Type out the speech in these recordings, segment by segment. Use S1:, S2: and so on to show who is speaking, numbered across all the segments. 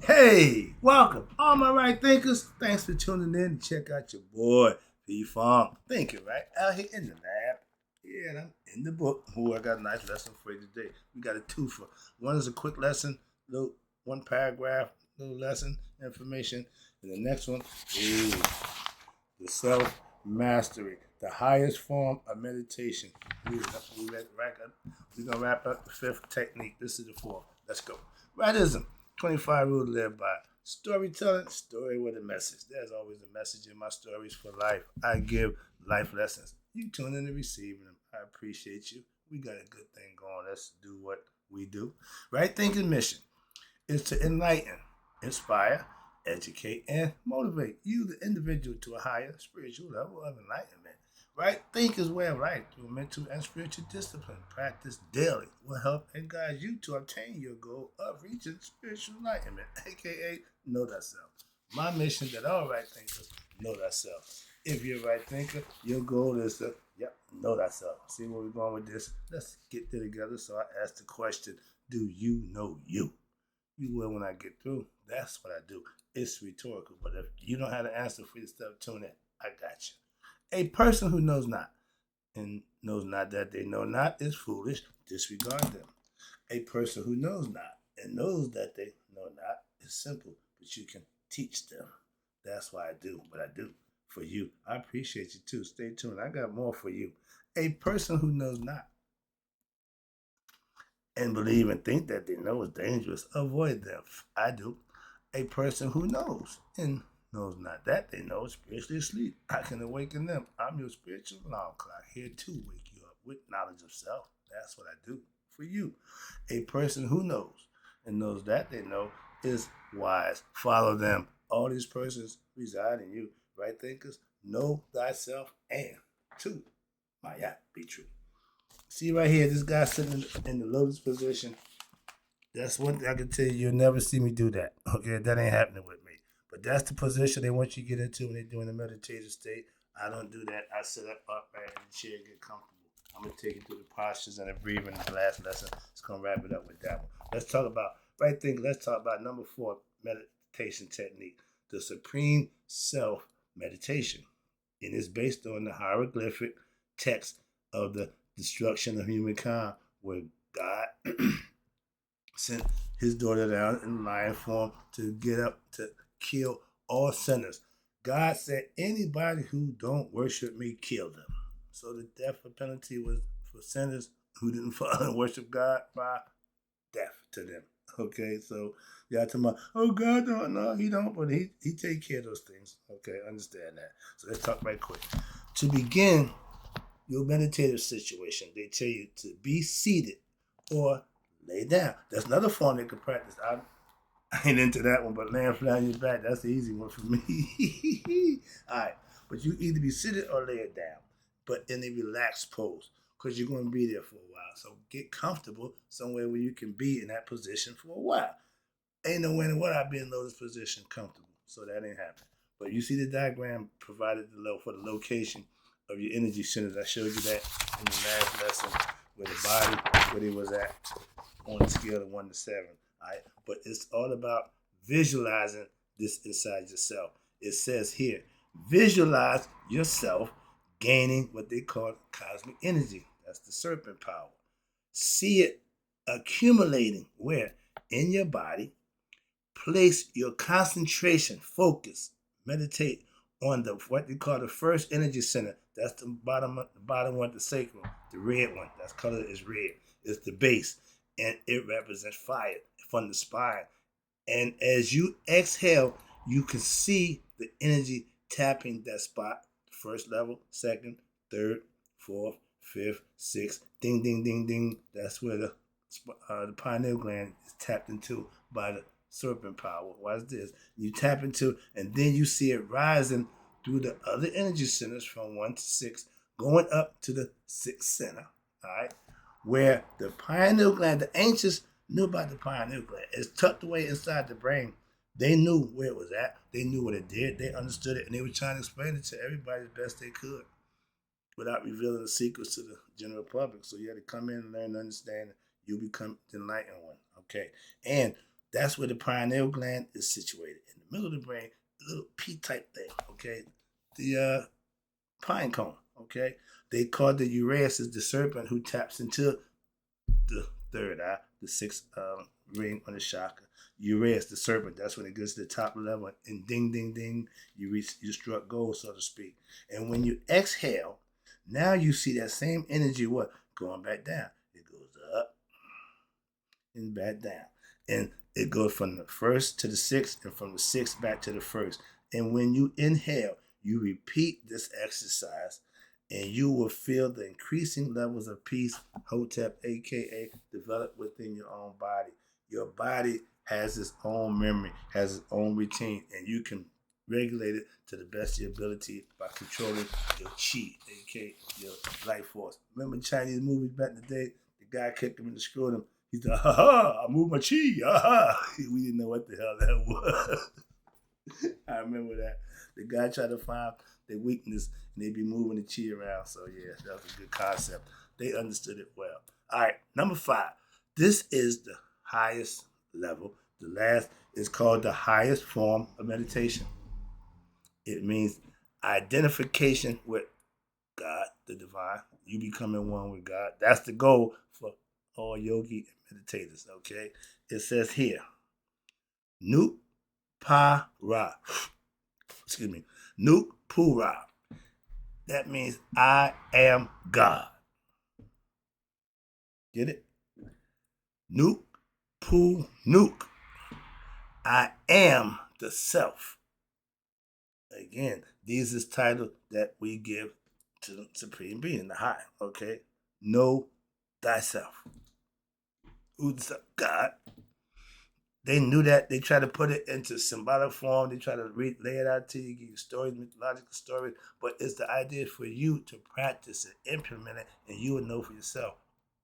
S1: Hey, welcome, all my right thinkers. Thanks for tuning in to check out your boy, P Farm. Thinking, right? Out here in the lab. Yeah, and I'm in the book. Oh, I got a nice lesson for you today. We got a twofer. One is a quick lesson, little one paragraph, little lesson information. And the next one is the self mastery, the highest form of meditation. We're gonna wrap up the fifth technique. This is the fourth. Let's go. Rightism, 25 rules to live by. Storytelling, story with a message. There's always a message in my stories for life. I give life lessons. You tune in and receiving them. I appreciate you. We got a good thing going. Let's do what we do. Right thinking mission is to enlighten, inspire, educate, and motivate you, the individual, to a higher spiritual level of enlightenment. Right thinkers way of life through mental and spiritual discipline. Practice daily will help and guide you to obtain your goal of reaching spiritual enlightenment, aka know thyself. My mission that all right thinkers know thyself. If you're a right thinker, your goal is to know thyself. See where we're going with this? Let's get there together. So I asked the question, do you know you? You will when I get through. That's what I do. It's rhetorical, but if you don't have the answer for yourself, tune in. I got you. A person who knows not and knows not that they know not is foolish. Disregard them. A person who knows not and knows that they know not is simple, but you can teach them. That's why I do what I do for you. I appreciate you too. Stay tuned. I got more for you. A person who knows not and believe and think that they know is dangerous, avoid them. I do. A person who knows and knows not that they know is spiritually asleep. I can awaken them. I'm your spiritual alarm clock here to wake you up with knowledge of self. That's what I do for you. A person who knows and knows that they know is wise. Follow them. All these persons reside in you. Right thinkers, know thyself and two, might be true. See right here, this guy sitting in the lotus position. That's one thing I can tell you. You'll never see me do that. Okay, that ain't happening with me. But that's the position they want you to get into when they're doing the meditative state. I don't do that. I sit up right in the chair, get comfortable. I'm gonna take you through the postures and the breathing in the last lesson. It's gonna wrap it up with that one. Let's talk about right thing. Let's talk about number 4 meditation technique, the supreme self meditation. And it's based on the hieroglyphic text of the destruction of humankind, where God sent his daughter down in lion form to get up to kill all sinners. God said, anybody who don't worship me, kill them. So the death penalty was for sinners who didn't follow and worship God by death to them. Okay, so y'all talking about, oh God don't know, he don't, but he take care of those things. Okay, understand that. So let's talk right quick. To begin your meditative situation, they tell you to be seated or lay down. That's another form they can practice. I ain't into that one, but laying flat on your back, that's the easy one for me. All right, but you either be seated or lay it down, but in a relaxed pose, because you're going to be there for a while. So get comfortable somewhere where you can be in that position for a while. Ain't no way in the world I'd be in lotus position comfortable, so that ain't happening. But you see the diagram provided below for the location of your energy centers. I showed you that in the last lesson, where the body, where it was at on a scale of 1 to 7. All right, but it's all about visualizing this inside yourself. It says here, visualize yourself gaining what they call cosmic energy. That's the serpent power. See it accumulating where? In your body. Place your concentration, focus, meditate on the what they call the first energy center. That's the bottom one, the sacrum, the red one. That's color is red. It's the base, and it represents fire from the spine. And as you exhale, you can see the energy tapping that spot. First level, second, third, fourth, fifth, sixth. Ding, ding, ding, ding. That's where the pineal gland is tapped into by the serpent power. Watch this. You tap into, and then you see it rising through the other energy centers from 1 to 6, going up to the 6th center. All right, where the pineal gland, the ancients knew about the pineal gland. It's tucked away inside the brain. They knew where it was at. They knew what it did. They understood it, and they were trying to explain it to everybody as best they could without revealing the secrets to the general public. So you had to come in and learn and understand. You become the enlightened one. Okay. And That's where the pineal gland is situated. In the middle of the brain, a little P-type thing, okay? The pine cone, okay? They call the Uraeus is the serpent who taps into the third eye, the sixth ring on the chakra. Uraeus, the serpent, that's when it gets to the top level. And ding, ding, ding, you struck gold, so to speak. And when you exhale, now you see that same energy, what? Going back down. It goes up and back down. And it goes from the first to the sixth and from the sixth back to the first. And when you inhale, you repeat this exercise and you will feel the increasing levels of peace, Hotep, aka develop within your own body. Your body has its own memory, has its own routine, and you can regulate it to the best of your ability by controlling your chi, aka your life force. Remember in Chinese movies back in the day, the guy kicked him in the scrotum. He's like, ha ha, I moved my chi, ha. We didn't know what the hell that was. I remember that. The guy tried to find their weakness and they'd be moving the chi around. So, yeah, that was a good concept. They understood it well. All right, number 5. This is the highest level. The last is called the highest form of meditation. It means identification with God, the divine. You becoming one with God. That's the goal for all yogi and meditators, okay? It says here, Nup Pa Ra. Excuse me. Nup Pura. That means I am God. Get it? Nup Pu Nuk. I am the self. Again, these is titles that we give to the Supreme Being, the high, okay? Know thyself. Who's God? They knew that. They try to put it into symbolic form. They try to lay it out to you, give you stories, mythological stories. But it's the idea for you to practice it, implement it, and you will know for yourself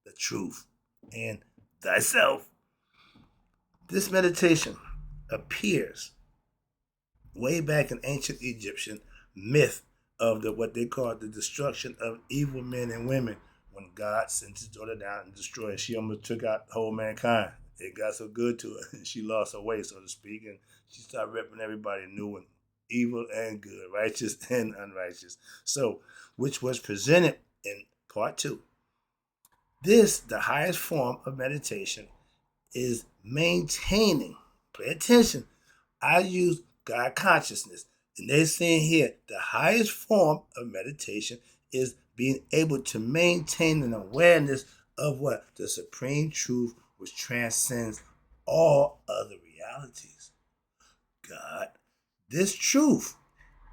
S1: the truth and thyself. This meditation appears way back in ancient Egyptian myth of what they call the destruction of evil men and women when God sent his daughter down and destroyed her. She almost took out the whole mankind. It got so good to her, and she lost her way, so to speak, and she started ripping everybody new and evil and good, righteous and unrighteous. So, which was presented in part 2. This, the highest form of meditation, is maintaining. Pay attention. I use God consciousness. And they're saying here the highest form of meditation is being able to maintain an awareness of what? The supreme truth which transcends all other realities. God. This truth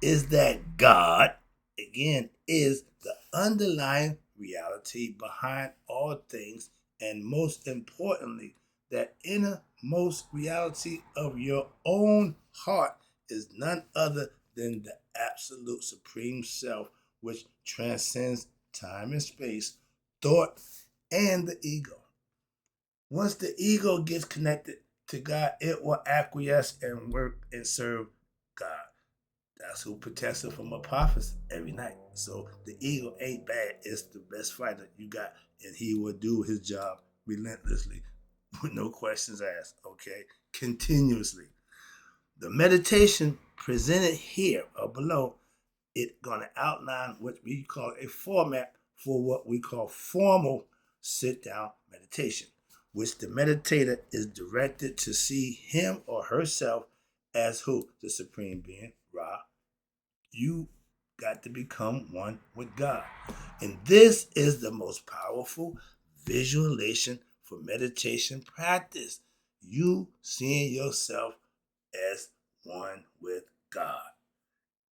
S1: is that God, again, is the underlying reality behind all things, and most importantly, that innermost reality of your own heart is none other than the absolute supreme self, which transcends time and space, thought, and the ego. Once the ego gets connected to God, it will acquiesce and work and serve God. That's who protects us from Apophis every night. So the ego ain't bad. It's the best fighter you got. And he will do his job relentlessly with no questions asked, okay? Continuously. The meditation presented here or below, it's going to outline what we call a format for what we call formal sit-down meditation, which the meditator is directed to see him or herself as who? The Supreme Being, Ra. You got to become one with God. And this is the most powerful visualization for meditation practice. You seeing yourself as one with God.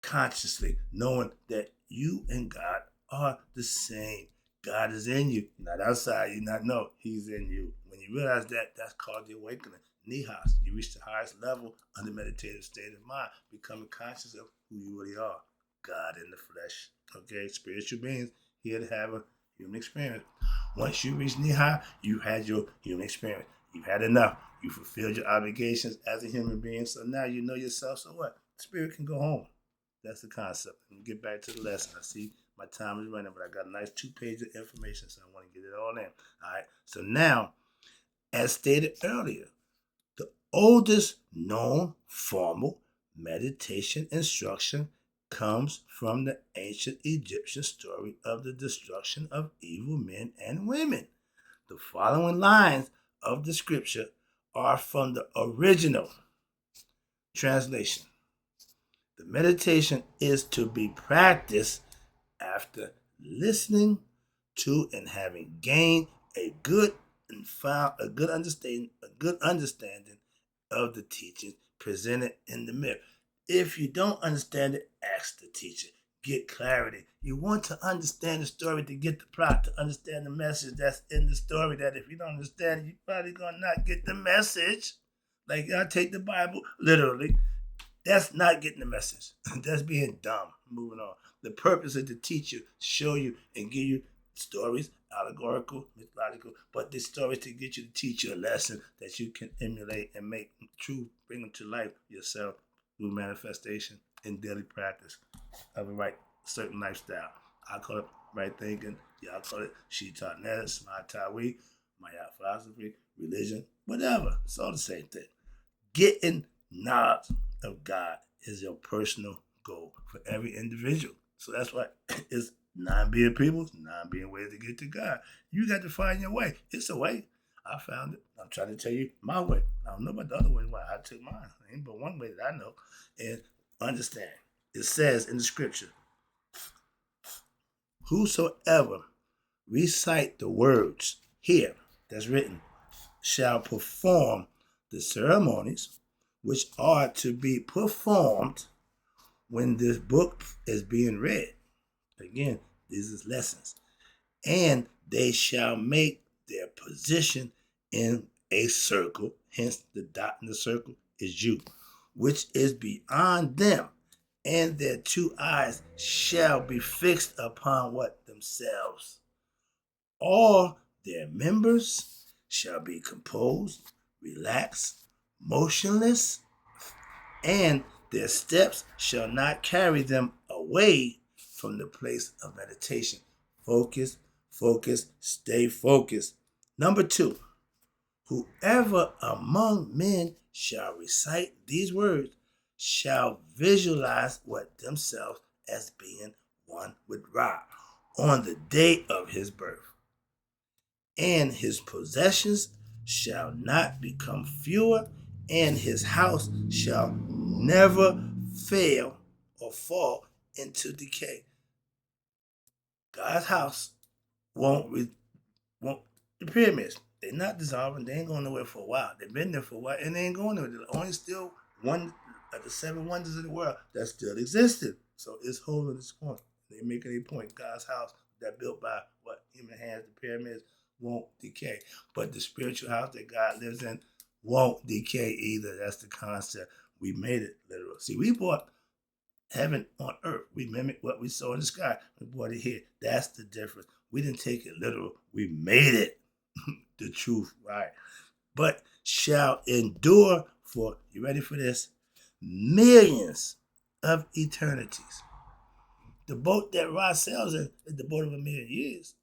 S1: Consciously knowing that you and God are the same. God is in you, not outside. You not know he's in you. When you realize that, that's called the awakening. Nihas, you reach the highest level of the meditative state of mind, becoming conscious of who you really are. God in the flesh. Okay, spiritual beings here to have a human experience. Once you reach Niha, you had your human experience. You've had enough. You fulfilled your obligations as a human being. So now you know yourself. So what? Spirit can go home. That's the concept. Let me get back to the lesson. I see my time is running, but I got a nice 2 pages of information, so I want to get it all in. All right. So now, as stated earlier, the oldest known formal meditation instruction comes from the ancient Egyptian story of the destruction of evil men and women. The following lines of the scripture are from the original translation. The meditation is to be practiced after listening to and having gained a good understanding of the teachings presented in the mirror. If you don't understand it, ask the teacher. Get clarity. You want to understand the story to get the plot, to understand the message that's in the story. That if you don't understand it, you're probably gonna not get the message. Like I take the Bible literally. That's not getting the message. That's being dumb. Moving on. The purpose is to teach you, show you, and give you stories, allegorical, mythological, but the stories to get you to teach you a lesson that you can emulate and make true, bring them to life yourself through manifestation in daily practice of a right certain lifestyle. I call it right thinking. Y'all call it Shita my Tawi, Maya philosophy, religion, whatever. It's all the same thing. Getting knowledge of God is your personal goal for every individual. So that's why it's 9 billion people, 9 billion ways to get to God. You got to find your way. It's a way. I found it. I'm trying to tell you my way. I don't know about the other way. Why I took mine. Ain't but one way that I know. And understand. It says in the scripture, whosoever recite the words here that's written shall perform the ceremonies which are to be performed when this book is being read. Again, these is lessons. And they shall make their position in a circle, hence the dot in the circle is you, which is beyond them, and their 2 eyes shall be fixed upon what? Themselves. All their members shall be composed, relaxed, motionless, and their steps shall not carry them away from the place of meditation. Focus, focus, stay focused. Number 2, whoever among men shall recite these words shall visualize what themselves as being one with Ra on the day of his birth. And his possessions shall not become fewer, and his house shall never fail or fall into decay. God's house won't the pyramids. They're not dissolving. They ain't going nowhere for a while. They've been there for a while, and they ain't going nowhere. There's only still one of the 7 wonders of the world that still existed. So it's holding its point. They making a point. God's house that built by what human hands, the pyramids, won't decay. But the spiritual house that God lives in won't decay either. That's the concept. We made it literal. See, we brought heaven on earth. We mimic what we saw in the sky. We brought it here. That's the difference. We didn't take it literal. We made it the truth, right? But shall endure for, you ready for this? Millions of eternities. The boat that Ra sails in is the boat of a million years.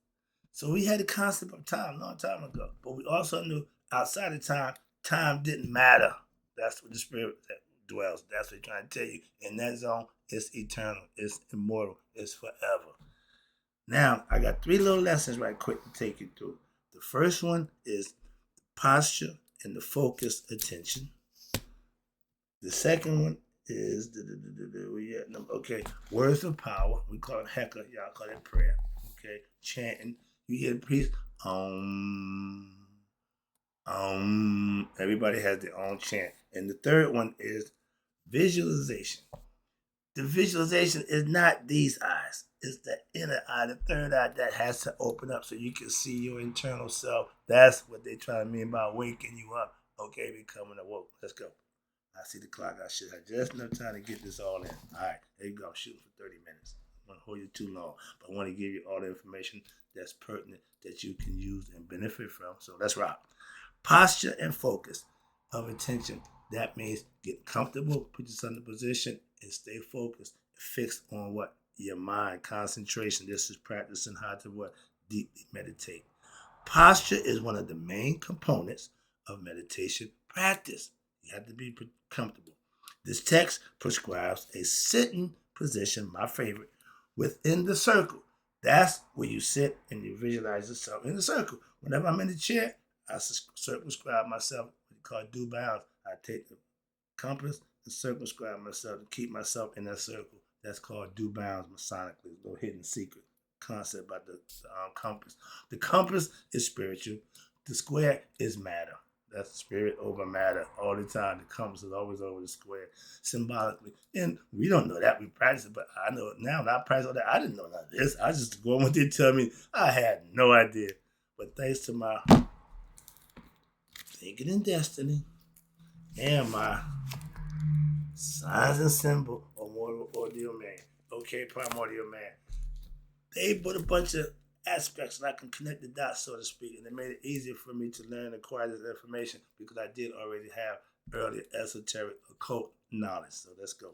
S1: So we had the concept of time a long time ago. But we also knew outside of time, time didn't matter. That's what the spirit that dwells. That's what they're trying to tell you. In that zone, it's eternal, it's immortal, it's forever. Now, I got 3 little lessons right quick to take you through. The first one is the posture and the focused attention. The second one is words of power. We call it heka. Y'all call it prayer. Okay, chanting. You hear the priest. Everybody has their own chant. And the third one is visualization. The visualization is not these eyes. It's the inner eye, the third eye that has to open up so you can see your internal self. That's what they try to mean by waking you up. Okay, becoming awoke. Let's go. I see the clock. I should have just enough time to get this all in. All right, there you go. I'm shooting for 30 minutes. I don't want to hold you too long, but I want to give you all the information that's pertinent that you can use and benefit from. So let's rock. Posture and focus of attention. That means get comfortable, put yourself in a position, and stay focused, fixed on what? Your mind, concentration. This is practicing how to what? Deeply meditate. Posture is one of the main components of meditation practice. You have to be comfortable. This text prescribes a sitting position, my favorite, within the circle. That's where you sit and you visualize yourself in the circle. Whenever I'm in the chair, I circumscribe myself, what you call due bounds. I take the compass and circumscribe myself to keep myself in that circle. That's called due bounds masonically. A little hidden secret concept about the compass. The compass is spiritual. The square is matter. That's spirit over matter all the time. The compass is always over the square, symbolically. And we don't know that. We practice it, but I know it now. And I practice all that. I didn't know none of this. I just go on what they tell me. I had no idea. But thanks to my thinking in destiny and my signs and symbol or mortal ordeal man. Okay, primordial man. They put a bunch of aspects and I can connect the dots, so to speak, and it made it easier for me to learn and acquire this information because I did already have early esoteric occult knowledge. So let's go.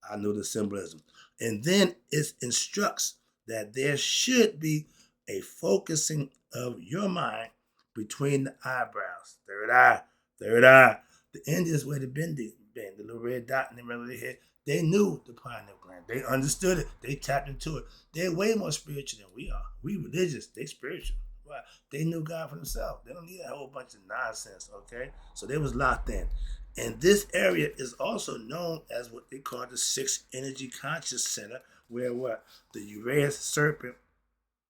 S1: I knew the symbolism. And then it instructs that there should be a focusing of your mind between the eyebrows. Third eye, third eye. The end is where the bending, the little red dot in the middle of the head. They knew the pineal gland. They understood it. They tapped into it. They're way more spiritual than we are. We religious. They spiritual. Why? They knew God for themselves. They don't need a whole bunch of nonsense, okay? So they was locked in. And this area is also known as what they call the sixth energy conscious center, where what? The Uranus serpent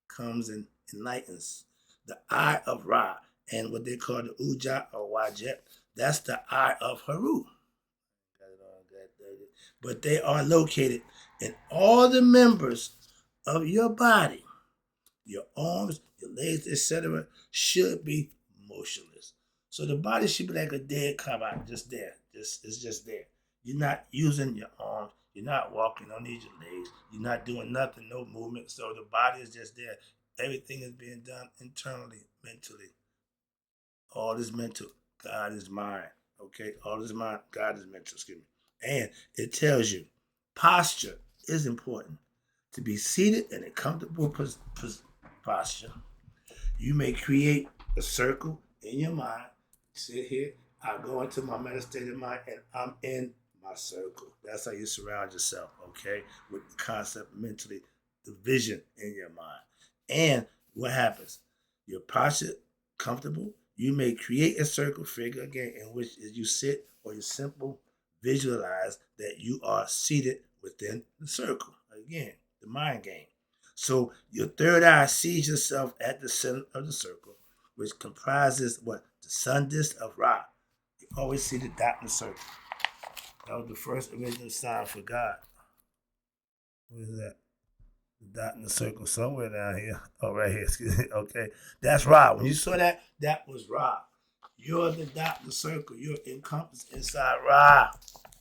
S1: comes and enlightens. The eye of Ra, and what they call the Ujat or Wajet, that's the eye of Haru. But they are located in all the members of your body. Your arms, your legs, etc., should be motionless. So the body should be like a dead carbide, just there. It's just there. You're not using your arms. You're not walking. Don't need your legs. You're not doing nothing, no movement. So the body is just there. Everything is being done internally, mentally. All is mental. God is mind. Okay? All is mind. God is mental. Excuse me. And it tells you posture is important. To be seated in a comfortable posture, you may create a circle in your mind. Sit here. I go into my meditative mind and I'm in my circle. That's how you surround yourself, okay? With the concept mentally, the vision in your mind. And what happens? Your posture comfortable. You may create a circle figure again in which you sit or you simple visualize that you are seated within the circle. Again, the mind game. So your third eye sees yourself at the center of the circle, which comprises what? The sun disk of Ra. You always see the dot in the circle. That was the first original sign for God. What is that? The dot in the circle somewhere down here. Oh, right here. Excuse me. Okay. That's Ra. When you saw that, that was Ra. You're the dot in the circle. You're encompassed inside Ra.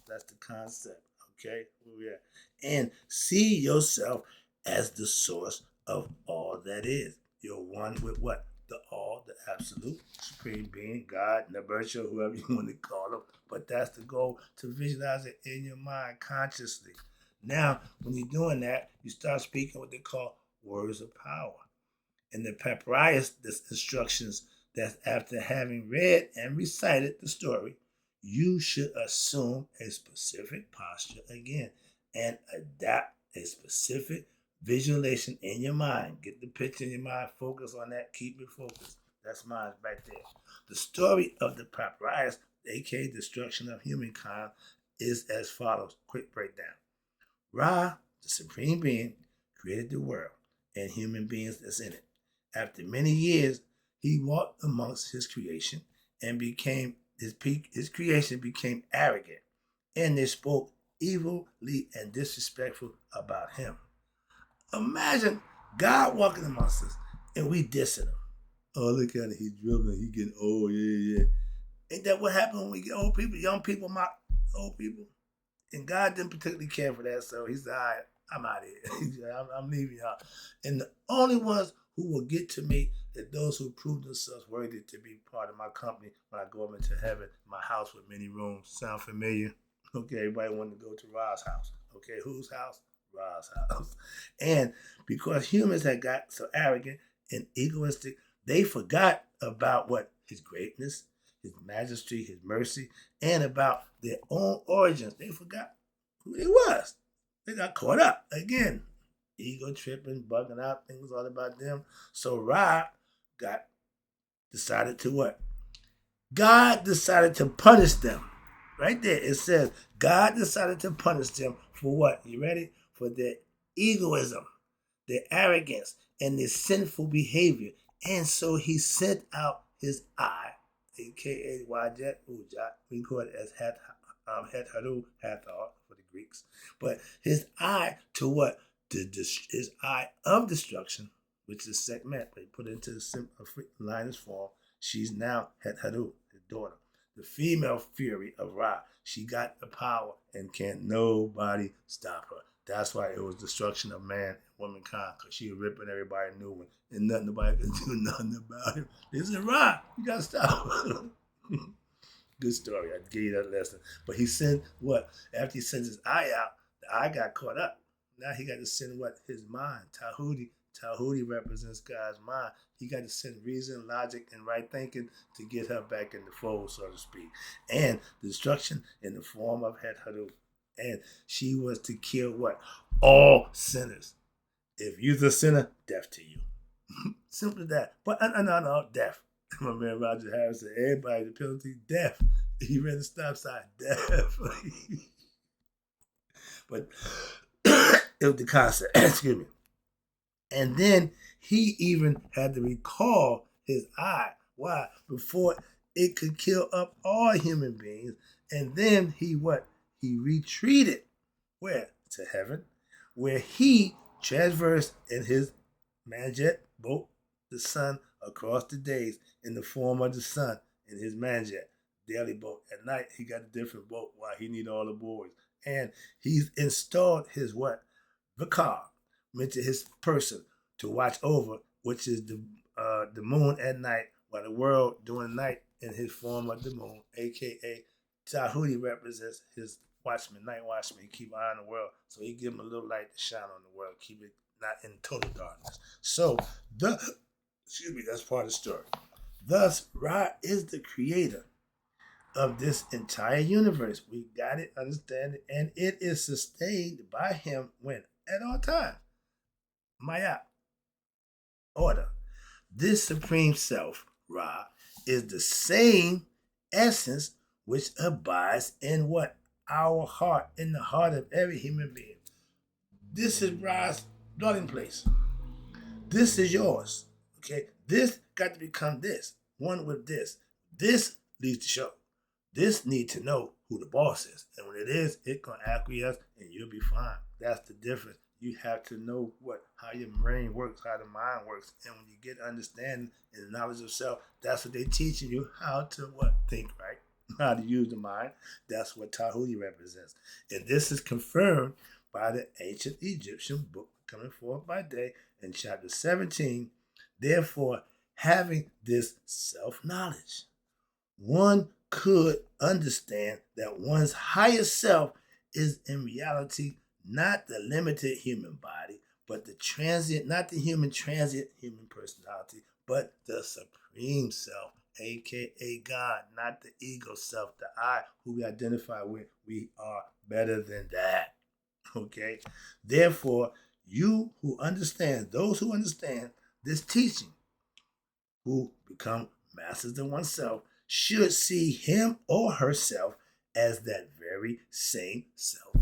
S1: That's the concept. Okay? Where we at? And see yourself as the source of all that is. You're one with what? The all, the absolute, supreme being, God, Nabertia, whoever you want to call them. But that's the goal, to visualize it in your mind consciously. Now, when you're doing that, you start speaking what they call words of power. In the papyrus, there's instructions that after having read and recited the story, you should assume a specific posture again and adapt a specific visualization in your mind. Get the picture in your mind, focus on that, keep it focused. That's mine right there. The story of the papyrus, aka destruction of humankind, is as follows. Quick breakdown. Ra, the supreme being, created the world and human beings that's in it. After many years, he walked amongst his creation and became his creation became arrogant, and they spoke evilly and disrespectful about him. Imagine God walking amongst us and we dissing him. Oh, look at it, he's dribbling, he getting old, yeah. Ain't that what happened when we get old people? Young people mock old people. And God didn't particularly care for that, so he said, all right, I'm out of here. I'm leaving y'all. And the only ones who will get to me are those who prove themselves worthy to be part of my company when I go up into heaven, my house with many rooms. Sound familiar? Okay, everybody wanted to go to Ra's house. Okay, whose house? Ra's house. And because humans had got so arrogant and egoistic, they forgot about what? His greatness, his majesty, his mercy, and about their own origins. They forgot who they was. They got caught up again. Ego tripping, bugging out, things all about them. So Ra got decided to what? God decided to punish them. Right there, it says God decided to punish them for what? You ready? For their egoism, their arrogance, and their sinful behavior. And so he sent out his eye, aka Wajet Ujat. We call it as Het Hathor for the Greeks. But his eye to what? His eye of destruction, which is Sekhmet. They put it into the Linus form. She's now Het Haru, his daughter. The female fury of Ra. She got the power and can't nobody stop her. That's why it was destruction of man and womankind, because she was ripping everybody new one. And nobody could do nothing about it. They said, Ra, you got to stop her. Good story. I gave you that lesson. But he sent what? After he sent his eye out, the eye got caught up. Now he got to send what? His mind. Tahuti. Tahuti represents God's mind. He got to send reason, logic, and right thinking to get her back in the fold, so to speak. And destruction in the form of Het Haru. And she was to kill what? All sinners. If you're the sinner, death to you. Simple as that. But no, death. My man Roger Harris said, everybody, the penalty, death. He ran the stop sign, death. But it was the concept. Excuse me. And then he even had to recall his eye. Why? Before it could kill up all human beings. And then he what? He retreated. Where? To heaven. Where he traversed in his manjet boat, the sun, across the days in the form of the sun in his manjet, daily boat. At night, he got a different boat while he need all the boys. And he's installed his what? Vikar, meant to his person to watch over, which is the moon at night, while the world during night in his form of the moon, aka Tahuti represents his watchman, night watchman. He keep an eye on the world, so he give him a little light to shine on the world, keep it not in total darkness. So that's part of the story. Thus, Ra is the creator of this entire universe. We got it, understand it, and it is sustained by him when? At all times. Maya. Order. This supreme self, Ra, is the same essence which abides in what? Our heart, in the heart of every human being. This is Ra's dwelling place. This is yours. Okay? This got to become this. One with this. This leads to show. This need to know who the boss is. And when it is, it's going to acquiesce and you'll be fine. That's the difference. You have to know how your brain works, how the mind works. And when you get understanding and the knowledge of self, that's what they're teaching you, how to think right, how to use the mind. That's what Tahuti represents. And this is confirmed by the ancient Egyptian book coming forth by day in chapter 17. Therefore, having this self-knowledge, one could understand that one's higher self is in reality not the limited human body, but the transient, not the transient human personality, but the supreme self, aka God, not the ego self, the I, who we identify with. We are better than that. Okay? Therefore, those who understand this teaching, who become masters of oneself, should see him or herself as that very same self.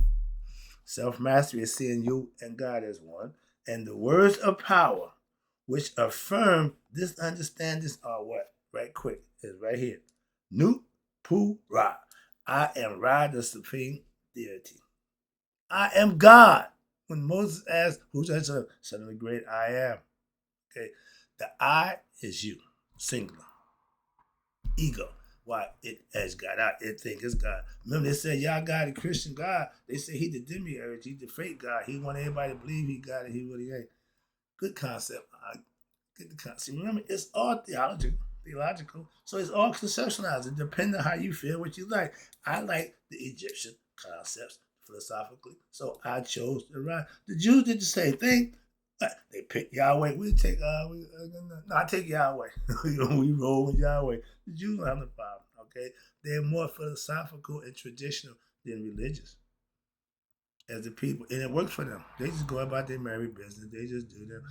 S1: Self-mastery is seeing you and God as one. And the words of power, which affirm this understanding, are what? Right quick. It's right here. Nu Pu Ra. I am Ra, the supreme deity. I am God. When Moses asked, who's that son? Son of the great I am. Okay. The I is you. Singular. Ego. Why? It has God out. It think it's God. Remember they said, y'all God, a Christian God. They say he the demiurge. He the fake God. He want everybody to believe he God and he really ain't. Good concept. Get the concept. Remember, it's all theological. So it's all conceptualized. It depends on how you feel, what you like. I like the Egyptian concepts philosophically. So I chose to write. The Jews did the same thing. They pick Yahweh. We take I take Yahweh. We roll with Yahweh. The Jews don't have no problem. Okay, they're more philosophical and traditional than religious as the people, and it works for them. They just go about their merry business. They just do them,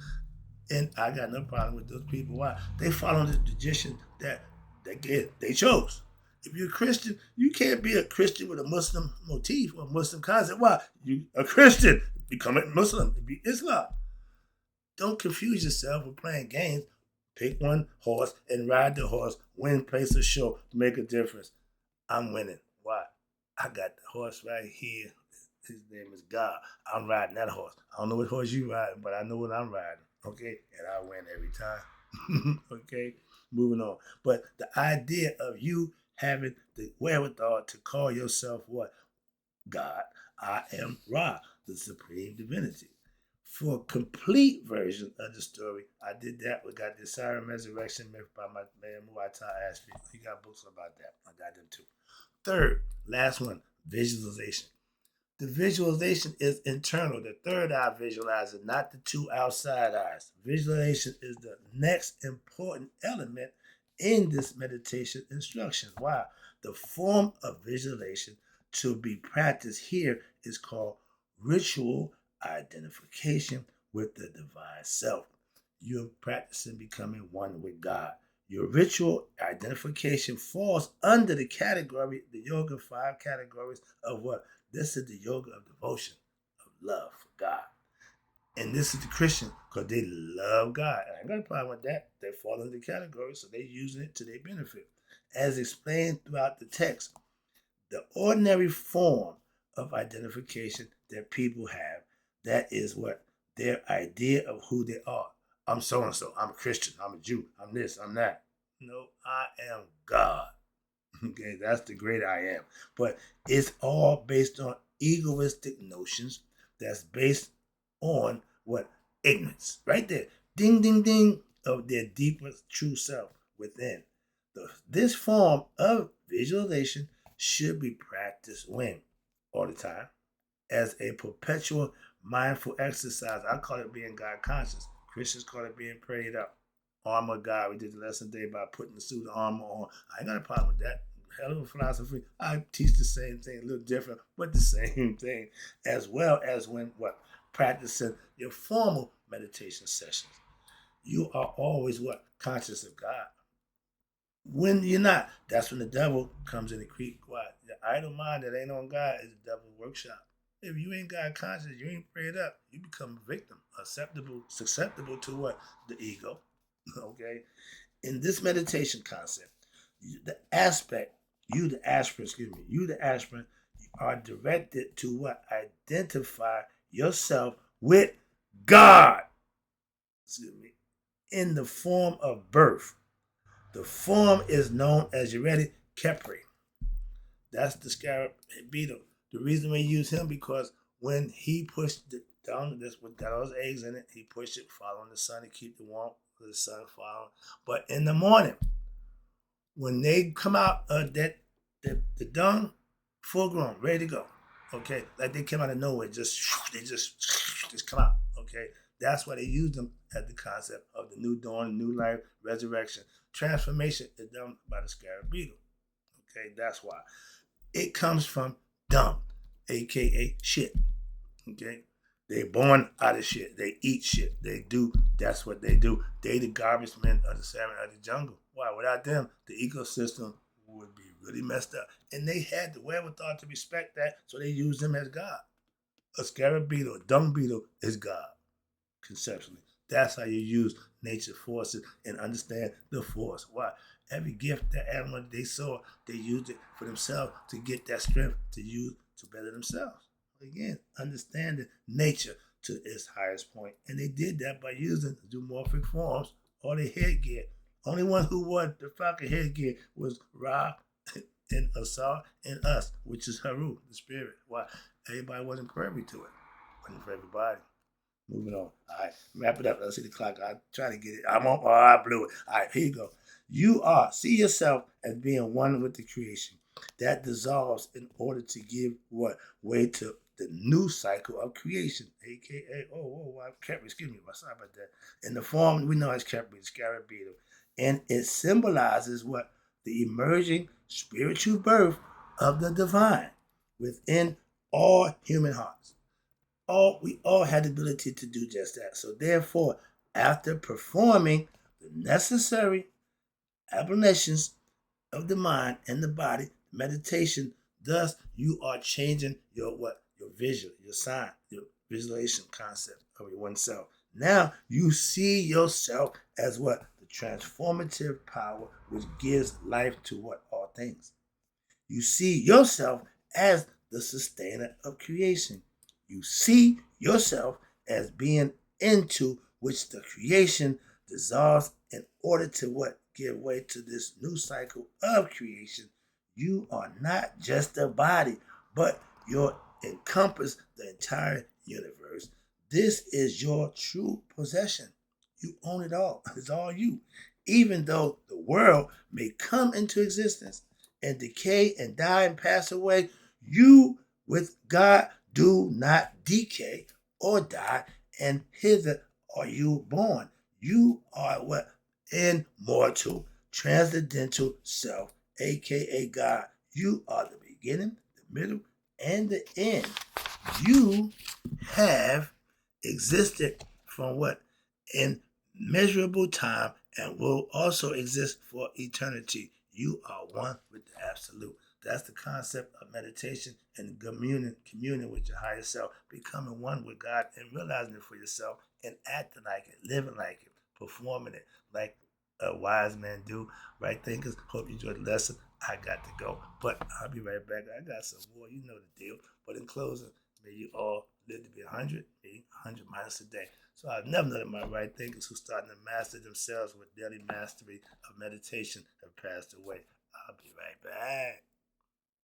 S1: and I got no problem with those people. Why? They follow the tradition that they chose. If you're a Christian, you can't be a Christian with a Muslim motif or Muslim concept. Why? You a Christian, become a Muslim, be Islam. Don't confuse yourself with playing games. Pick one horse and ride the horse. Win, place, or show to make a difference. I'm winning. Why? I got the horse right here. His name is God. I'm riding that horse. I don't know what horse you riding, but I know what I'm riding. Okay, and I win every time. Okay, moving on. But the idea of you having the wherewithal to call yourself what? God. I am Ra, the supreme divinity. For a complete version of the story, I did that. We got the Siren Resurrection myth by my man Muata Ashby. He got books about that. I got them too. Third, last one, visualization. The visualization is internal. The third eye visualizes, not the two outside eyes. Visualization is the next important element in this meditation instruction. Why? The form of visualization to be practiced here is called ritual identification with the divine self. You're practicing becoming one with God. Your ritual identification falls under the category, the yoga five categories of what? This is the yoga of devotion, of love for God. And this is the Christian because they love God. And I ain't got a problem with that. They fall into the category, so they're using it to their benefit. As explained throughout the text, the ordinary form of identification that people have, that is what? Their idea of who they are. I'm so and so. I'm a Christian. I'm a Jew. I'm this. I'm that. No, I am God. Okay, that's the great I am. But it's all based on egoistic notions that's based on what? Ignorance. Right there. Ding, ding, ding of their deepest true self within. This form of visualization should be practiced when? All the time. As a perpetual mindful exercise. I call it being God conscious. Christians call it being prayed up. Armor of God. We did the lesson today about putting the suit of armor on. I ain't got a problem with that. Hell of a philosophy. I teach the same thing, a little different, but the same thing. As well as when what? Practicing your formal meditation sessions. You are always what? Conscious of God. When you're not, that's when the devil comes in and creep quiet. The idle mind that ain't on God is the devil's workshop. If you ain't God conscious, you ain't prayed up, you become a victim, susceptible to what? The ego. Okay? In this meditation concept, the aspect, you the aspirant, are directed to what? Identify yourself with God. Excuse me. In the form of birth. The form is known as, you ready? Kepri. That's the scarab beetle. The reason we use him because when he pushed it down, this got all his eggs in it, he pushed it following the sun to keep the warmth of the sun following. But in the morning, when they come out of the dung, full grown, ready to go. Okay, like they came out of nowhere, they just come out. Okay, that's why they use them as the concept of the new dawn, new life, resurrection. Transformation is done by the scarab beetle. Okay, that's why. It comes from dung, aka shit. Okay, they born out of shit. They eat shit. They do. That's what they do. They the garbage men of the salmon of the jungle. Why? Without them, the ecosystem would be really messed up. And they had the wherewithal to respect that, so they used them as God. A scarab beetle, a dung beetle, is God conceptually. That's how you use nature forces and understand the force. Why? Every gift that animal they saw, they used it for themselves to get that strength to use to better themselves. Again, understanding nature to its highest point. And they did that by using zoomorphic forms or the headgear. Only one who wore the falcon headgear was Ra and Asar and us, which is Haru, the spirit. Why? Everybody wasn't privy to it. Wasn't for everybody. Moving on. All right, wrap it up. Let's see the clock. I try to get it. I'm on. Oh, I blew it. All right, here you go. See yourself as being one with the creation. That dissolves in order to give what? Way to the new cycle of creation, aka, excuse me, sorry about that. In the form we know as Kepri, scarab beetle. And it symbolizes what? The emerging spiritual birth of the divine within all human hearts. We all had the ability to do just that. So therefore, after performing the necessary ablutions of the mind and the body, meditation, thus you are changing your what? Your vision, your sign, your visualization concept of your oneself. Now you see yourself as what? The transformative power which gives life to what? All things. You see yourself as the sustainer of creation. You see yourself as being into which the creation dissolves in order to what? Give way to this new cycle of creation. You are not just a body, but you encompass the entire universe. This is your true possession. You own it all. It's all you. Even though the world may come into existence and decay and die and pass away, you with God do not decay or die, and hither are you born. You are what? Immortal, transcendental self, aka God. You are the beginning, the middle, and the end. You have existed from what? Immeasurable time and will also exist for eternity. You are one with the absolute. That's the concept of meditation and communing with your higher self, becoming one with God and realizing it for yourself and acting like it, living like it, performing it like a wise man do. Right, thinkers? Hope you enjoyed the lesson. I got to go, but I'll be right back. I got some more. You know the deal. But in closing, may you all live to be 100, maybe 100 minus a day. So I've never known my right thinkers who starting to master themselves with daily mastery of meditation have passed away. I'll be right back.